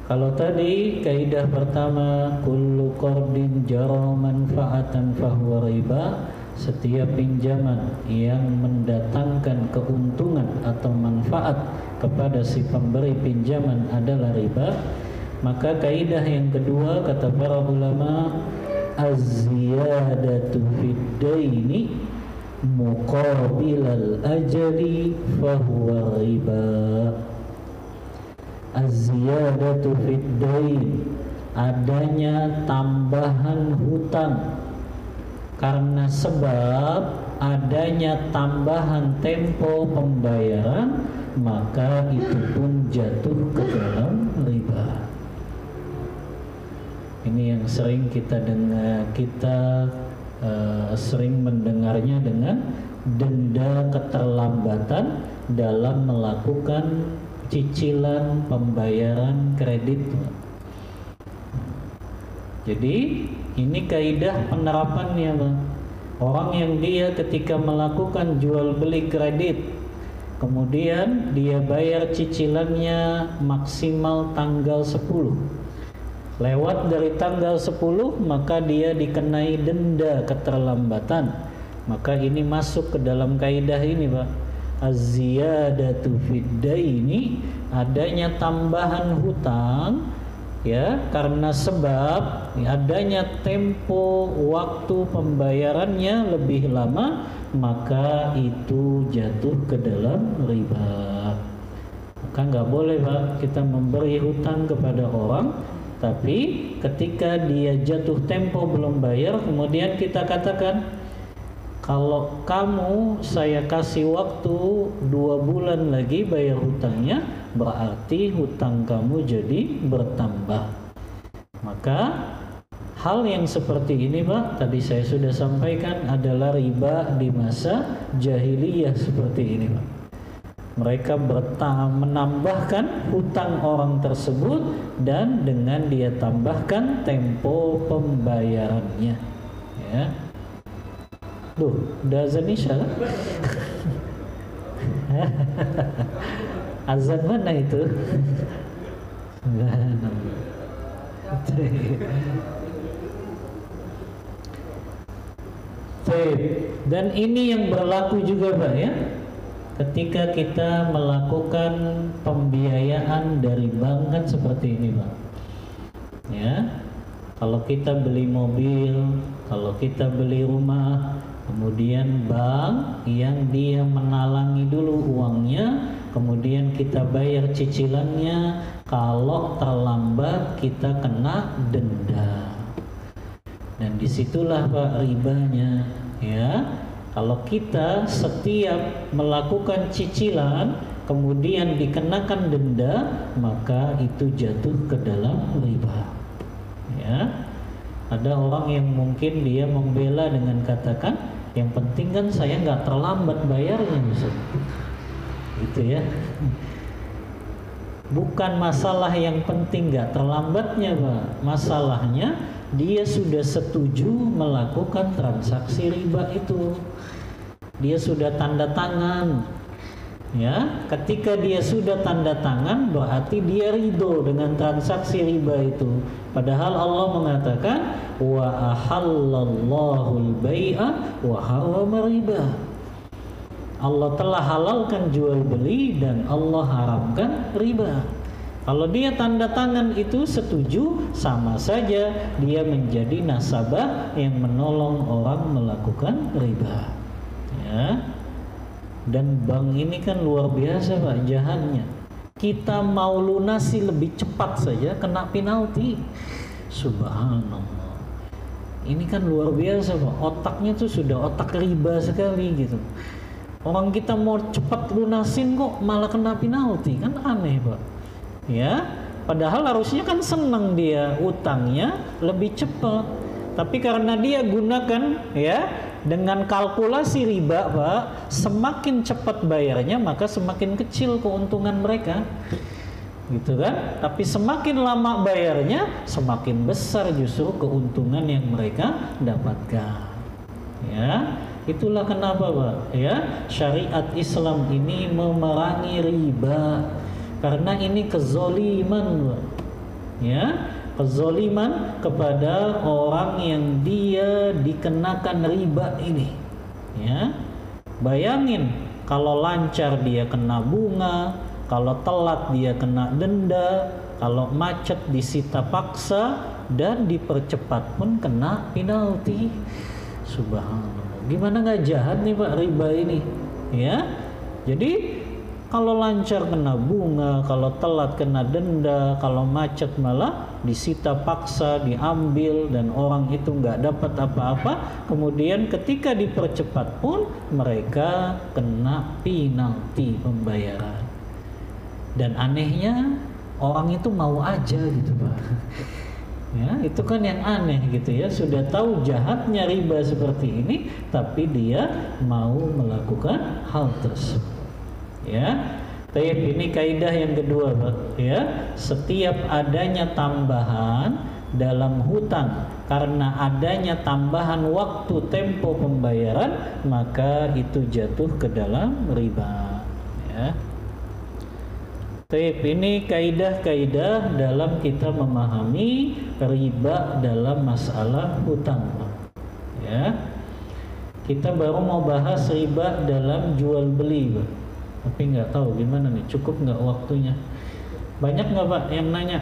Kalau tadi kaidah pertama kullu qardin jara manfaatan fahuwa riba, setiap pinjaman yang mendatangkan keuntungan atau manfaat kepada si pemberi pinjaman adalah riba. Maka kaidah yang kedua kata para ulama, az-ziyadatu fid daini muqabilal ajali fahuwa riba. Az-ziyadatu fid dain, adanya tambahan hutang karena sebab adanya tambahan tempo pembayaran, maka itu pun jatuh ke dalam riba. Ini yang sering kita dengar, sering mendengarnya dengan denda keterlambatan dalam melakukan cicilan pembayaran kredit. Jadi ini kaidah penerapannya Bang. Orang yang dia ketika melakukan jual beli kredit, kemudian dia bayar cicilannya maksimal tanggal 10. Lewat dari tanggal 10 maka dia dikenai denda keterlambatan. Maka ini masuk ke dalam kaidah ini Pak. Az-ziyadatu fid daini, adanya tambahan hutang ya karena sebab adanya tempo waktu pembayarannya lebih lama, maka itu jatuh ke dalam riba. Maka nggak boleh Pak kita memberi hutang kepada orang, tapi ketika dia jatuh tempo belum bayar, kemudian kita katakan, kalau kamu saya kasih waktu 2 bulan lagi bayar hutangnya, berarti hutang kamu jadi bertambah. Maka hal yang seperti ini Pak, tadi saya sudah sampaikan adalah riba di masa jahiliyah seperti ini Pak. Mereka menambahkan hutang orang tersebut dan dengan dia tambahkan tempo pembayarannya. Ya. Duh, udah azan isya kan? Azan mana itu? Dan ini yang berlaku juga Pak ya, ketika kita melakukan pembiayaan dari bank kan seperti ini Pak ya. Kalau kita beli mobil, kalau kita beli rumah, kemudian bank yang dia menalangi dulu uangnya, kemudian kita bayar cicilannya, kalau terlambat kita kena denda. Dan disitulah Pak ribanya ya. Kalau kita setiap melakukan cicilan kemudian dikenakan denda, maka itu jatuh ke dalam riba. Ya, ada orang yang mungkin dia membela dengan katakan, yang penting kan saya nggak terlambat bayarnya, misalnya. Gitu ya. Bukan masalah yang penting nggak terlambatnya, Pak. Masalahnya dia sudah setuju melakukan transaksi riba itu. Dia sudah tanda tangan. Ya, ketika dia sudah tanda tangan berarti dia ridho dengan transaksi riba itu. Padahal Allah mengatakan wa ahallallahu al-bai'a wa harrama riba. Allah telah halalkan jual beli dan Allah haramkan riba. Kalau dia tanda tangan itu setuju, sama saja dia menjadi nasabah yang menolong orang melakukan riba. Ya. Dan bank ini kan luar biasa Pak jahatnya. Kita mau lunasi lebih cepat saja kena penalti. Subhanallah. Ini kan luar biasa Pak. Otaknya tuh sudah otak riba sekali gitu. Orang kita mau cepat lunasin kok malah kena penalti, kan aneh Pak. Ya, padahal harusnya kan senang dia utangnya lebih cepat. Tapi karena dia gunakan ya dengan kalkulasi riba Pak, semakin cepat bayarnya maka semakin kecil keuntungan mereka. Gitu kan? Tapi semakin lama bayarnya semakin besar justru keuntungan yang mereka dapatkan. Ya, itulah kenapa Pak, ya, syariat Islam ini memerangi riba. Karena ini kezoliman Pak. Ya, kezoliman kepada orang yang dia dikenakan riba ini. Ya, bayangin kalau lancar dia kena bunga, kalau telat dia kena denda, kalau macet disita paksa, dan dipercepat pun kena penalti. Subhanallah, gimana nggak jahat nih Pak riba ini? Ya, jadi kalau lancar kena bunga, kalau telat kena denda, kalau macet malah disita paksa, diambil, dan orang itu nggak dapat apa-apa. Kemudian ketika dipercepat pun mereka kena penalti pembayaran. Dan anehnya orang itu mau aja gitu Pak. Ya, itu kan yang aneh gitu ya. Sudah tahu jahatnya riba seperti ini, tapi dia mau melakukan hal tersebut. Ya, ini kaidah yang kedua Pak. Ya, setiap adanya tambahan dalam hutang karena adanya tambahan waktu tempo pembayaran, maka itu jatuh ke dalam riba. Ya. Ini kaidah-kaidah dalam kita memahami riba dalam masalah hutang. Ya, kita baru mau bahas riba dalam jual beli, Pak. Tapi nggak tahu gimana nih, cukup nggak waktunya? Banyak nggak Pak yang nanya?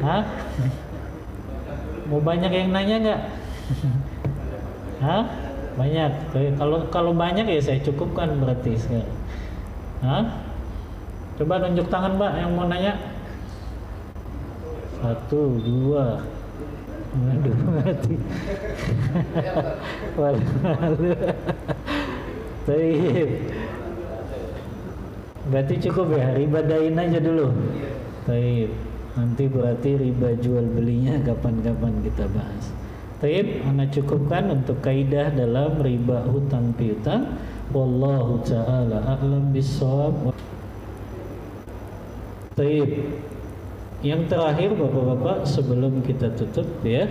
Hah? Mau banyak yang nanya nggak? Hah? Banyak. Kalau banyak ya saya cukupkan berarti sekarang. Hah? Coba tunjuk tangan Pak yang mau nanya. 1, 2. Aduh, mati. Waduh. Taib. Berarti cukup ya, riba dain aja dulu. Taib. Nanti berarti riba jual belinya kapan-kapan kita bahas. Taib, ana cukupkan untuk kaidah dalam riba hutang piutang. Wallahu ta'ala a'lam bissawab. Taib. Yang terakhir Bapak-bapak sebelum kita tutup ya,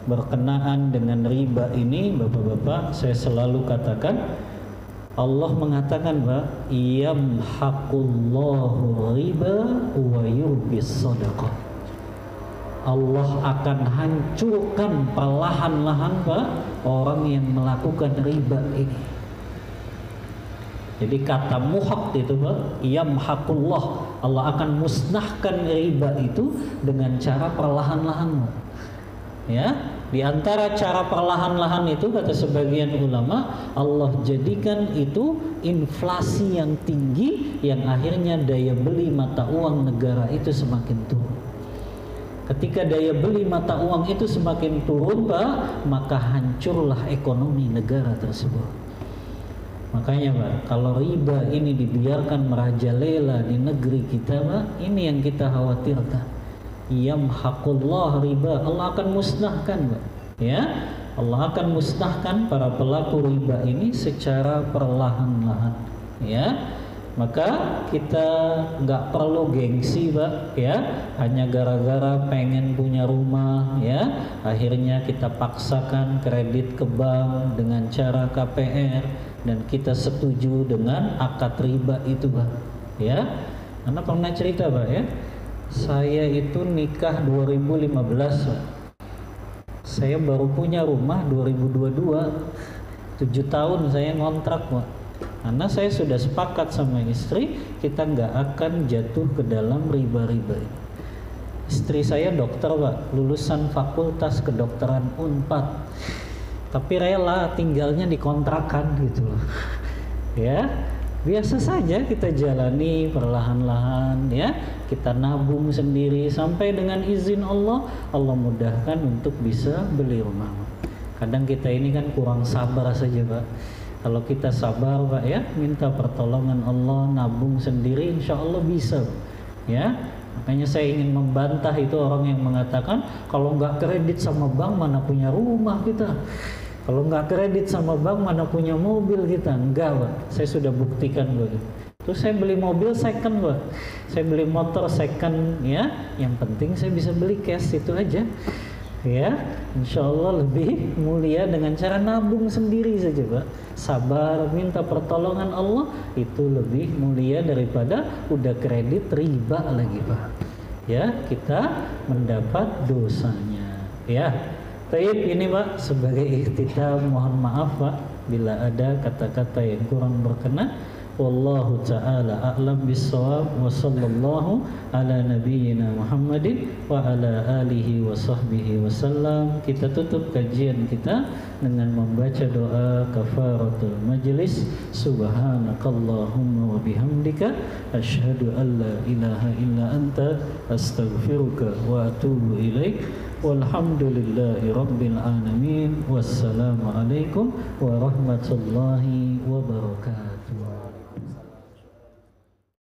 berkenaan dengan riba ini Bapak-bapak, saya selalu katakan Allah mengatakan Pak, yamhaqullahu riba wa yurbis shadaqah. Allah akan hancurkan perlahan-lahan Pak orang yang melakukan riba ini. Jadi kata muhaq itu Pak, yamhaqullah, Allah akan musnahkan riba itu dengan cara perlahan-lahan. Ya, di antara cara perlahan-lahan itu kata sebagian ulama, Allah jadikan itu inflasi yang tinggi yang akhirnya daya beli mata uang negara itu semakin turun. Ketika daya beli mata uang itu semakin turun Pak, maka hancurlah ekonomi negara tersebut. Makanya Pak, kalau riba ini dibiarkan merajalela di negeri kita Pak, ini yang kita khawatirkan. Yamhaqullah riba, Allah akan musnahkan Pak. Ya, Allah akan musnahkan para pelaku riba ini secara perlahan-lahan. Ya, maka kita nggak perlu gengsi Pak. Ya, hanya gara-gara pengen punya rumah, ya, akhirnya kita paksakan kredit ke bank dengan cara KPR. dan kita setuju dengan akad riba itu, Pak. Ya, karena pernah cerita, Pak, ya. Saya itu nikah 2015, Pak. Saya baru punya rumah 2022. 7 tahun saya ngontrak, Pak. Karena saya sudah sepakat sama istri, kita nggak akan jatuh ke dalam riba-riba. Istri saya dokter, Pak, lulusan Fakultas Kedokteran Unpad, tapi rela tinggalnya di kontrakan gitu loh. Ya, biasa saja kita jalani perlahan-lahan, ya. Kita nabung sendiri sampai dengan izin Allah, Allah mudahkan untuk bisa beli rumah. Kadang kita ini kan kurang sabar saja, Pak. Kalau kita sabar, Pak, ya, minta pertolongan Allah, nabung sendiri, insya Allah bisa, ya. Makanya saya ingin membantah itu orang yang mengatakan kalau nggak kredit sama bank mana punya rumah kita, kalau nggak kredit sama bank mana punya mobil kita. Enggak, Pak. Saya sudah buktikan, Pak. Terus saya beli mobil second, Pak. Saya beli motor second, ya. Yang penting saya bisa beli cash, itu aja. Ya, insya Allah lebih mulia dengan cara nabung sendiri saja, Pak. Sabar, minta pertolongan Allah, itu lebih mulia daripada udah kredit riba lagi, Pak. Ya, kita mendapat dosanya. Ya, baik, ini, Pak, sebagai ikhtitam, mohon maaf, Pak, bila ada kata-kata yang kurang berkenan. Wallahu ta'ala a'lam bissawab, wa sallallahu ala nabiyyina Muhammadin wa ala alihi wa sahbihi wasallam. Kita tutup kajian kita dengan membaca doa kafaratul majlis. Subhanakallahumma wa bihamdika asyhadu an la ilaha illa anta astaghfiruka wa atubu ilaik. Walhamdulillahi rabbil alamin. Wassalamu alaikum warahmatullahi wabarakatuh.